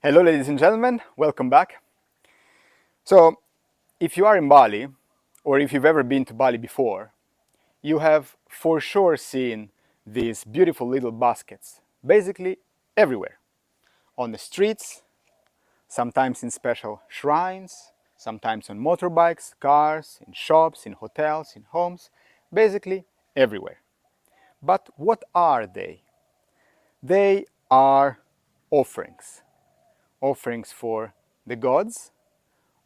Hello ladies and gentlemen, welcome back. So if you are in Bali, or if you've ever been to Bali before, you have for sure seen these beautiful little baskets, basically everywhere. On the streets, sometimes in special shrines, sometimes on motorbikes, cars, in shops, in hotels, in homes, basically everywhere. But what are they? They are offerings. Offerings for the gods,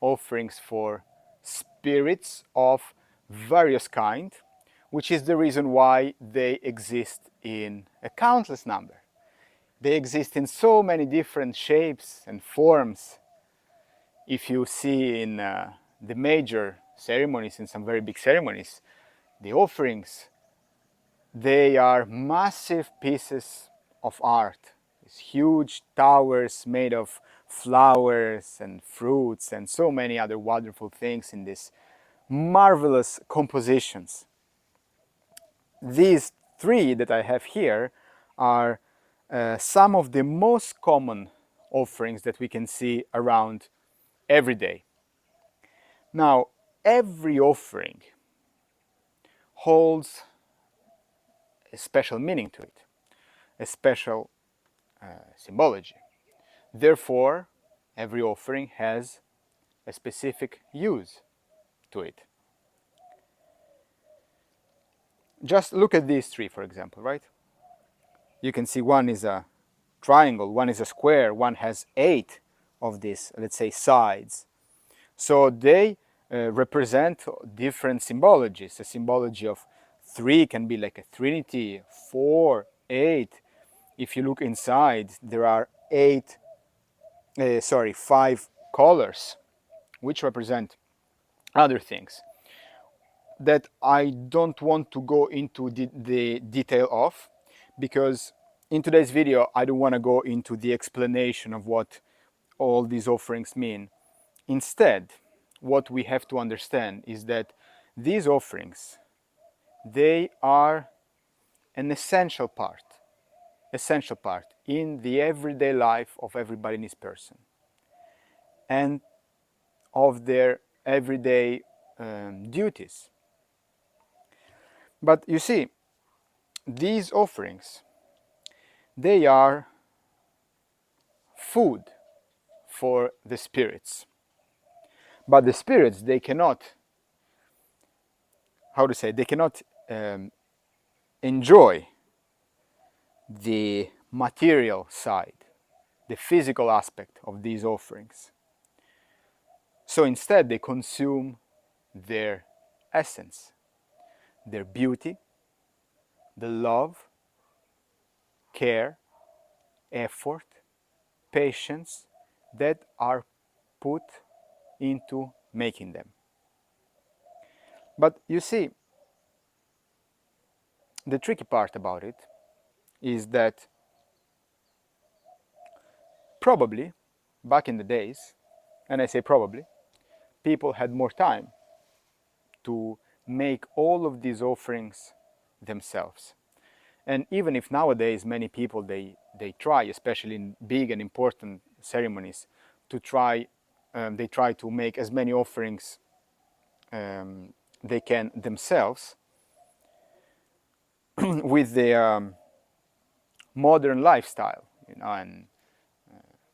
offerings for spirits of various kind, which is the reason why they exist in a countless number. They exist in so many different shapes and forms. If you see in the major ceremonies, in some very big ceremonies, the offerings, they are massive pieces of art. These huge towers made of flowers and fruits and so many other wonderful things in these marvelous compositions. These three that I have here are some of the most common offerings that we can see around every day. Now, every offering holds a special meaning to it, a special symbology. Therefore, every offering has a specific use to it. Just look at these three, for example, right? You can see one is a triangle, one is a square, one has 8 of these, let's say, sides. So they represent different symbologies. A symbology of 3 can be like a trinity, 4, 8. If you look inside, there are 5 colors, which represent other things that I don't want to go into the detail of, because in today's video I don't want to go into the explanation of what all these offerings mean. Instead, what we have to understand is that these offerings, they are an essential part in the everyday life of every Balinese person and of their everyday duties. But you see, these offerings, they are food for the spirits. But the spirits, they cannot, they cannot enjoy the material side, the physical aspect of these offerings. So instead, they consume their essence, their beauty, the love, care, effort, patience that are put into making them. But you see, the tricky part about it is that probably back in the days, and I say probably, people had more time to make all of these offerings themselves. And even if nowadays many people they try, especially in big and important ceremonies, they try to make as many offerings they can themselves. With the modern lifestyle, and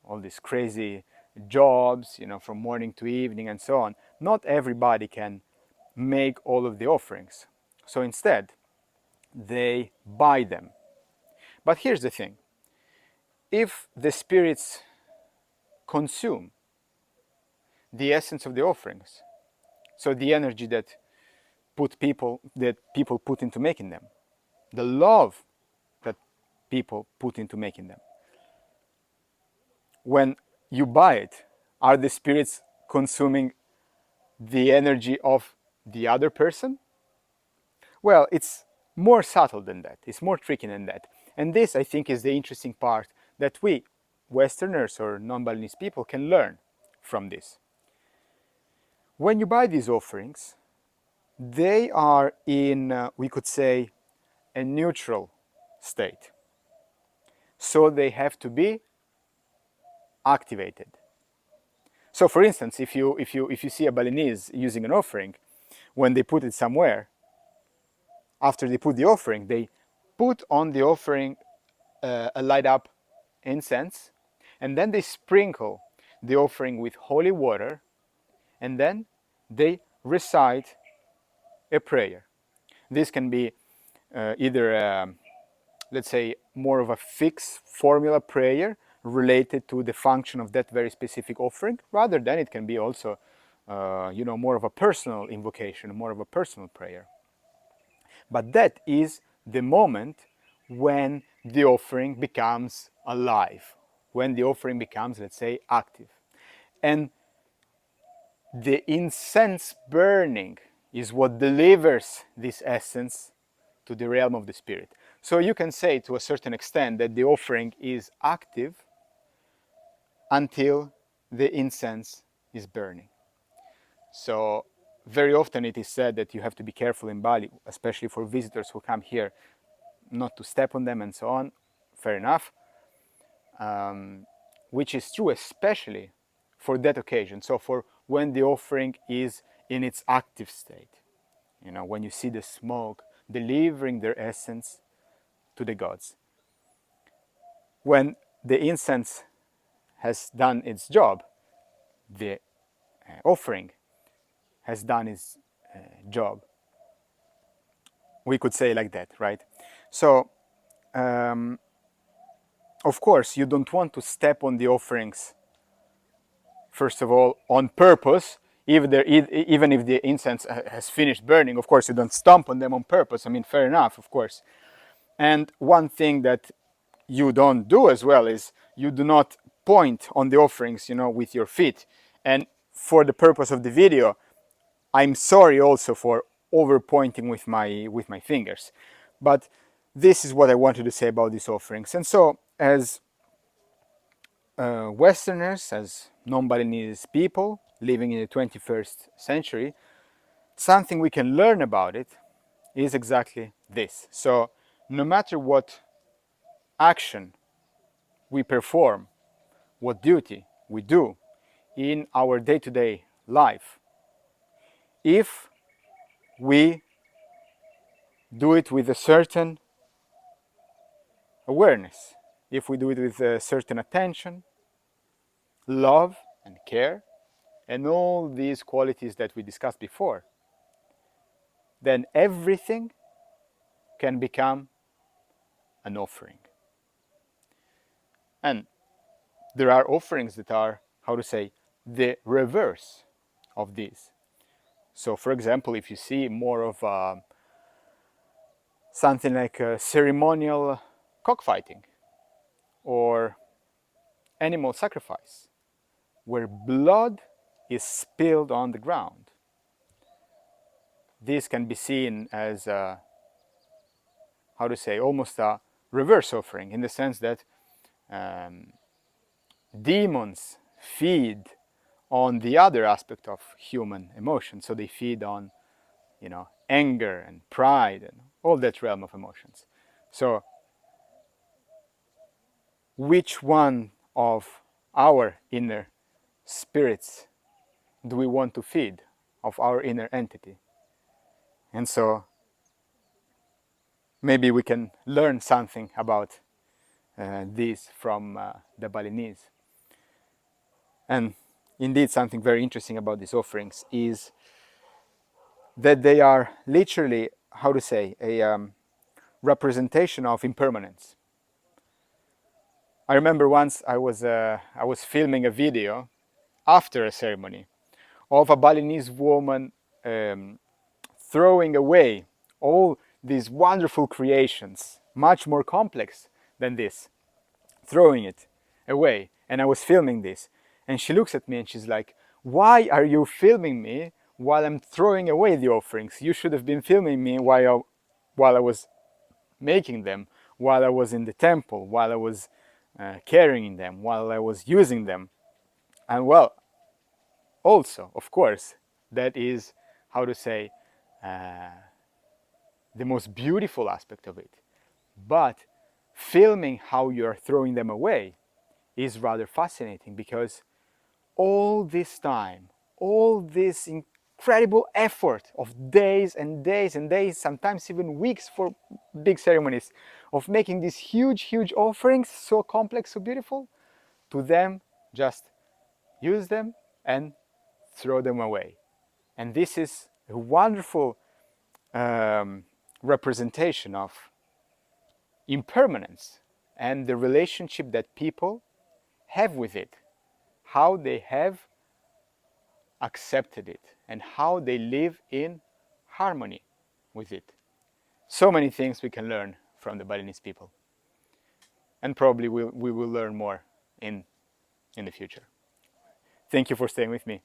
all these crazy jobs, from morning to evening and so on, not everybody can make all of the offerings. So instead, they buy them. But here's the thing: if the spirits consume the essence of the offerings, so the energy that people put into making them, the love that people put into making them, when you buy it, are the spirits consuming the energy of the other person? Well, it's more subtle than that. It's more tricky than that. And this, I think, is the interesting part that we, Westerners or non-Balinese people, can learn from this. When you buy these offerings, they are in, we could say, a neutral state. So they have to be activated. So for instance, if you see a Balinese using an offering, when they put it somewhere, after they put the offering, they put on the offering a light up incense, and then they sprinkle the offering with holy water, and then they recite a prayer. This can be either let's say more of a fixed formula prayer related to the function of that very specific offering, rather than it can be also more of a personal invocation, more of a personal prayer. But that is the moment when the offering becomes alive, when the offering becomes, let's say, active. And the incense burning is what delivers this essence to the realm of the spirit. So you can say to a certain extent that the offering is active until the incense is burning. So very often it is said that you have to be careful in Bali, especially for visitors who come here, not to step on them and so on. Fair enough. Which is true especially for that occasion. So for when the offering is in its active state. When you see the smoke delivering their essence to the gods. When the incense has done its job, the offering has done its job. We could say like that, right? So, of course, you don't want to step on the offerings, first of all, on purpose. Even if the incense has finished burning, of course, you don't stomp on them on purpose. I mean, fair enough, of course. And one thing that you don't do as well is you do not point on the offerings, with your feet. And for the purpose of the video, I'm sorry also for over pointing with my fingers. But this is what I wanted to say about these offerings. And so, as Westerners, as non-Balinese people living in the 21st century, something we can learn about it is exactly this. So no matter what action we perform, what duty we do in our day-to-day life, if we do it with a certain awareness, if we do it with a certain attention, love and care, and all these qualities that we discussed before, then everything can become an offering. And there are offerings that are, how to say, the reverse of these. So, for example, if you see more of something like a ceremonial cockfighting or animal sacrifice, where blood is spilled on the ground, this can be seen as how to say, almost a reverse offering, in the sense that demons feed on the other aspect of human emotion. So they feed on, anger and pride and all that realm of emotions. So which one of our inner spirits do we want to feed, of our inner entity? And so maybe we can learn something about this from the Balinese. And indeed, something very interesting about these offerings is that they are literally, how to say, a representation of impermanence. I remember once I was filming a video after a ceremony of a Balinese woman throwing away all these wonderful creations, much more complex than this, throwing it away. And I was filming this, and she looks at me and she's like, "Why are you filming me while I'm throwing away the offerings? You should have been filming me while I was making them, while I was in the temple, while I was carrying them, while I was using them." And well, also, of course, that is, how to say, the most beautiful aspect of it. But filming how you're throwing them away is rather fascinating, because all this time, all this incredible effort of days and days and days, sometimes even weeks for big ceremonies, of making these huge offerings, so complex, so beautiful, to them just use them and throw them away. And this is a wonderful representation of impermanence and the relationship that people have with it, how they have accepted it, and how they live in harmony with it. So many things we can learn from the Balinese people, and probably we will learn more in the future. Thank you for staying with me.